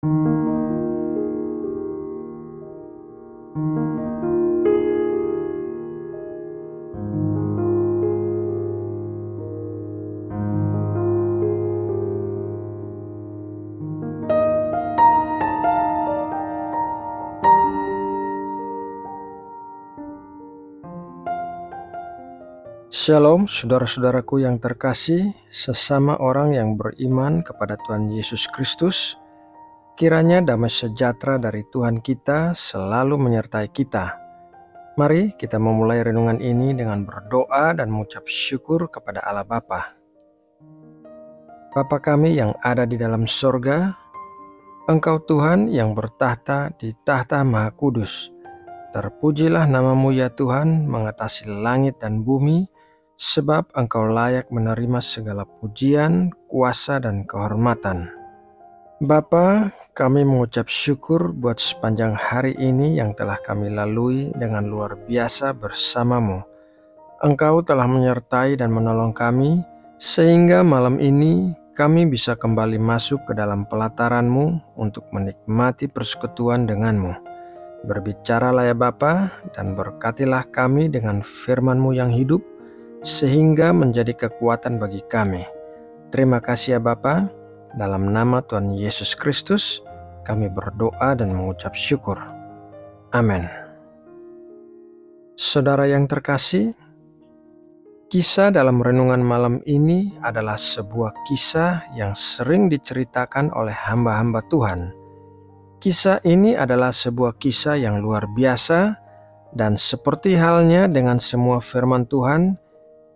Shalom saudara-saudaraku yang terkasih, sesama orang yang beriman kepada Tuhan Yesus Kristus. Kiranya damai sejahtera dari Tuhan kita selalu menyertai kita. Mari kita memulai renungan ini dengan berdoa dan mengucap syukur kepada Allah Bapa. Bapa kami yang ada di dalam sorga, Engkau Tuhan yang bertahta di tahta Maha Kudus. Terpujilah nama-Mu ya Tuhan mengatasi langit dan bumi, sebab Engkau layak menerima segala pujian, kuasa, dan kehormatan. Bapa, kami mengucap syukur buat sepanjang hari ini yang telah kami lalui dengan luar biasa bersama-Mu. Engkau telah menyertai dan menolong kami, sehingga malam ini kami bisa kembali masuk ke dalam pelataran-Mu untuk menikmati persekutuan dengan-Mu. Berbicaralah ya Bapa, dan berkatilah kami dengan firman-Mu yang hidup, sehingga menjadi kekuatan bagi kami. Terima kasih ya Bapa, dalam nama Tuhan Yesus Kristus kami berdoa dan mengucap syukur. Amin. Saudara yang terkasih, kisah dalam renungan malam ini adalah sebuah kisah yang sering diceritakan oleh hamba-hamba Tuhan. Kisah ini adalah sebuah kisah yang luar biasa, dan seperti halnya dengan semua firman Tuhan,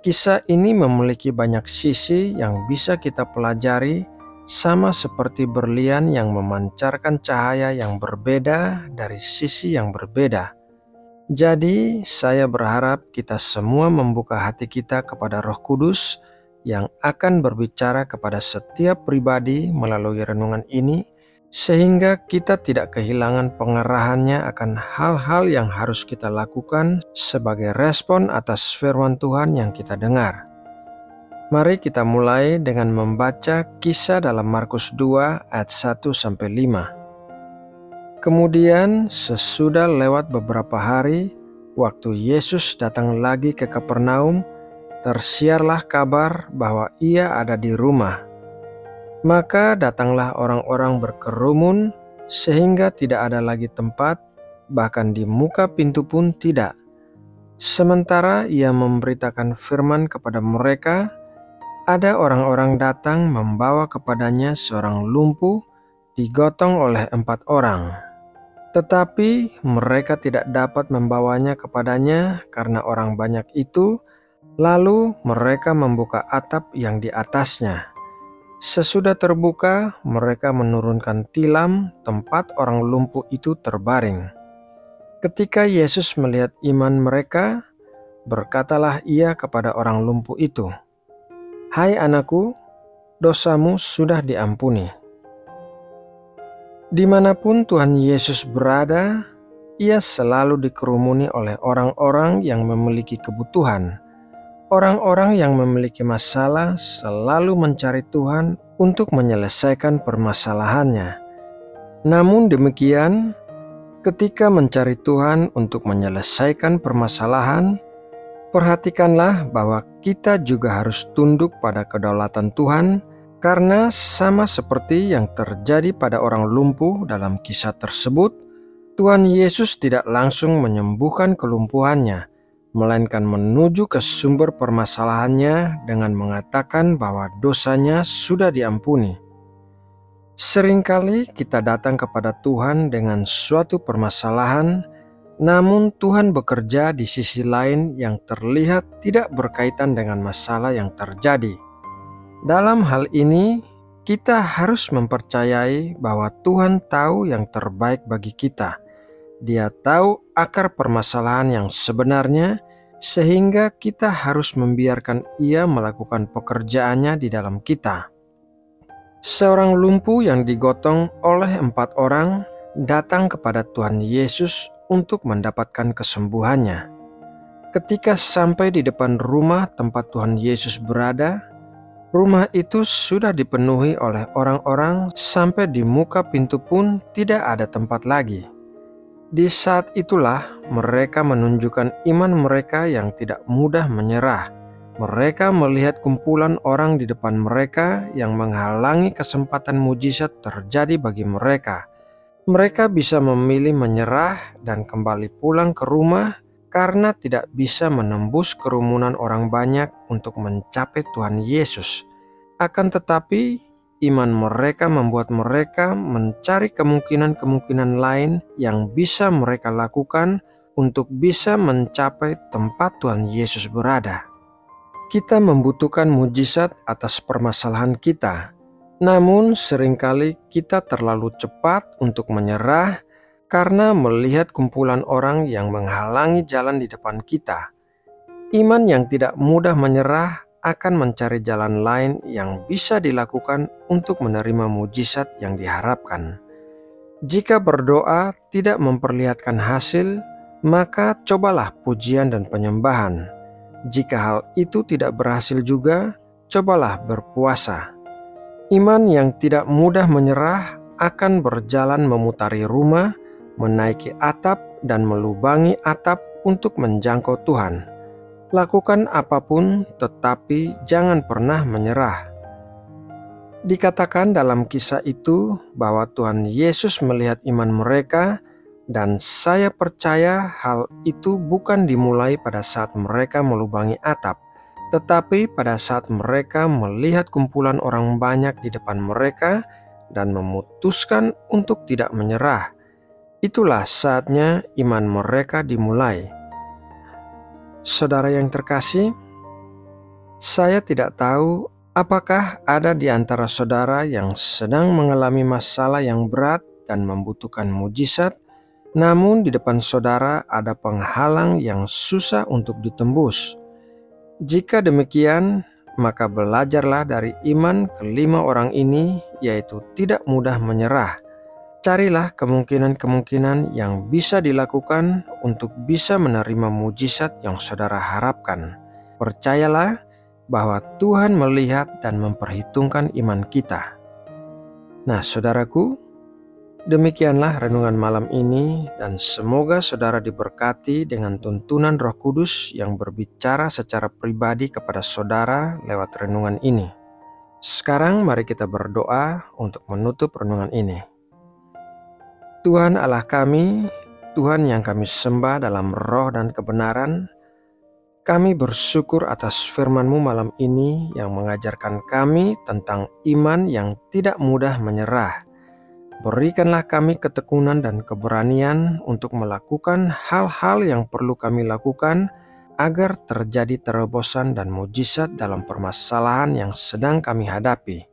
kisah ini memiliki banyak sisi yang bisa kita pelajari, sama seperti berlian yang memancarkan cahaya yang berbeda dari sisi yang berbeda. Jadi, saya berharap kita semua membuka hati kita kepada Roh Kudus yang akan berbicara kepada setiap pribadi melalui renungan ini, sehingga kita tidak kehilangan pengarahannya akan hal-hal yang harus kita lakukan sebagai respon atas firman Tuhan yang kita dengar. Mari kita mulai dengan membaca kisah dalam Markus 2 ayat 1-5. Kemudian sesudah lewat beberapa hari, waktu Yesus datang lagi ke Kapernaum, tersiarlah kabar bahwa ia ada di rumah. Maka datanglah orang-orang berkerumun sehingga tidak ada lagi tempat, bahkan di muka pintu pun tidak. Sementara ia memberitakan firman kepada mereka, ada orang-orang datang membawa kepadanya seorang lumpuh digotong oleh 4 orang. Tetapi mereka tidak dapat membawanya kepadanya karena orang banyak itu, lalu mereka membuka atap yang di atasnya. Sesudah terbuka, mereka menurunkan tilam tempat orang lumpuh itu terbaring. Ketika Yesus melihat iman mereka, berkatalah ia kepada orang lumpuh itu, "Hai anakku, dosamu sudah diampuni." Dimanapun Tuhan Yesus berada, ia selalu dikerumuni oleh orang-orang yang memiliki kebutuhan. Orang-orang yang memiliki masalah selalu mencari Tuhan untuk menyelesaikan permasalahannya. Namun demikian, ketika mencari Tuhan untuk menyelesaikan permasalahan, perhatikanlah bahwa kita juga harus tunduk pada kedaulatan Tuhan, karena sama seperti yang terjadi pada orang lumpuh dalam kisah tersebut, Tuhan Yesus tidak langsung menyembuhkan kelumpuhannya, melainkan menuju ke sumber permasalahannya dengan mengatakan bahwa dosanya sudah diampuni. Seringkali kita datang kepada Tuhan dengan suatu permasalahan, namun Tuhan bekerja di sisi lain yang terlihat tidak berkaitan dengan masalah yang terjadi. Dalam hal ini, kita harus mempercayai bahwa Tuhan tahu yang terbaik bagi kita. Dia tahu akar permasalahan yang sebenarnya, sehingga kita harus membiarkan Ia melakukan pekerjaannya di dalam kita. Seorang lumpuh yang digotong oleh 4 orang datang kepada Tuhan Yesus untuk mendapatkan kesembuhannya. Ketika sampai di depan rumah tempat Tuhan Yesus berada, Rumah itu sudah dipenuhi oleh orang-orang sampai di muka pintu pun tidak ada tempat lagi. Di saat itulah mereka menunjukkan iman mereka yang tidak mudah menyerah. Mereka melihat kumpulan orang di depan mereka yang menghalangi kesempatan mujizat terjadi bagi mereka. Mereka bisa memilih menyerah dan kembali pulang ke rumah karena tidak bisa menembus kerumunan orang banyak untuk mencapai Tuhan Yesus. Akan tetapi, iman mereka membuat mereka mencari kemungkinan-kemungkinan lain yang bisa mereka lakukan untuk bisa mencapai tempat Tuhan Yesus berada. Kita membutuhkan mujizat atas permasalahan kita. Namun seringkali kita terlalu cepat untuk menyerah karena melihat kumpulan orang yang menghalangi jalan di depan kita. Iman yang tidak mudah menyerah akan mencari jalan lain yang bisa dilakukan untuk menerima mujizat yang diharapkan. Jika berdoa tidak memperlihatkan hasil, maka cobalah pujian dan penyembahan. Jika hal itu tidak berhasil juga, cobalah berpuasa. Iman yang tidak mudah menyerah akan berjalan memutari rumah, menaiki atap, dan melubangi atap untuk menjangkau Tuhan. Lakukan apapun, tetapi jangan pernah menyerah. Dikatakan dalam kisah itu bahwa Tuhan Yesus melihat iman mereka, dan saya percaya hal itu bukan dimulai pada saat mereka melubangi atap, tetapi pada saat mereka melihat kumpulan orang banyak di depan mereka dan memutuskan untuk tidak menyerah. Itulah saatnya iman mereka dimulai. Saudara yang terkasih, saya tidak tahu apakah ada di antara saudara yang sedang mengalami masalah yang berat dan membutuhkan mujizat, namun di depan saudara ada penghalang yang susah untuk ditembus. Jika demikian, maka belajarlah dari iman kelima orang ini, yaitu tidak mudah menyerah. Carilah kemungkinan-kemungkinan yang bisa dilakukan untuk bisa menerima mujizat yang saudara harapkan. Percayalah bahwa Tuhan melihat dan memperhitungkan iman kita. Nah, saudaraku, demikianlah renungan malam ini, dan semoga saudara diberkati dengan tuntunan Roh Kudus yang berbicara secara pribadi kepada saudara lewat renungan ini. Sekarang mari kita berdoa untuk menutup renungan ini. Tuhan Allah kami, Tuhan yang kami sembah dalam roh dan kebenaran, kami bersyukur atas firman-Mu malam ini yang mengajarkan kami tentang iman yang tidak mudah menyerah. Berikanlah kami ketekunan dan keberanian untuk melakukan hal-hal yang perlu kami lakukan agar terjadi terobosan dan mujizat dalam permasalahan yang sedang kami hadapi.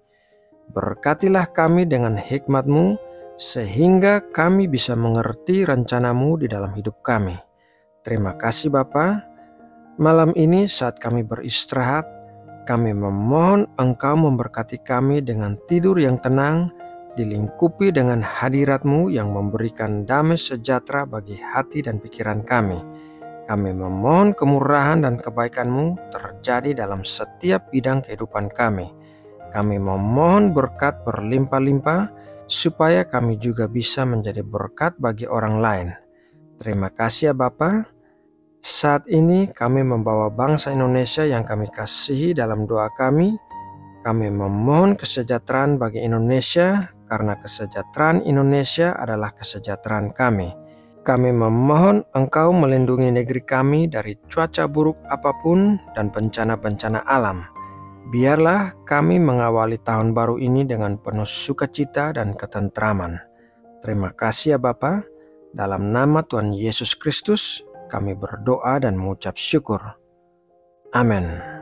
Berkatilah kami dengan hikmat-Mu sehingga kami bisa mengerti rencana-Mu di dalam hidup kami. Terima kasih Bapa. Malam ini saat kami beristirahat, kami memohon Engkau memberkati kami dengan tidur yang tenang, dilingkupi dengan hadirat-Mu yang memberikan damai sejahtera bagi hati dan pikiran kami. Kami memohon kemurahan dan kebaikan-Mu terjadi dalam setiap bidang kehidupan kami. Kami memohon berkat berlimpah-limpah, supaya kami juga bisa menjadi berkat bagi orang lain. Terima kasih ya Bapa. Saat ini kami membawa bangsa Indonesia yang kami kasihi dalam doa kami. Kami memohon kesejahteraan bagi Indonesia, karena kesejahteraan Indonesia adalah kesejahteraan kami. Kami memohon Engkau melindungi negeri kami dari cuaca buruk apapun dan bencana-bencana alam. Biarlah kami mengawali tahun baru ini dengan penuh sukacita dan ketentraman. Terima kasih ya Bapa. Dalam nama Tuhan Yesus Kristus, kami berdoa dan mengucap syukur. Amin.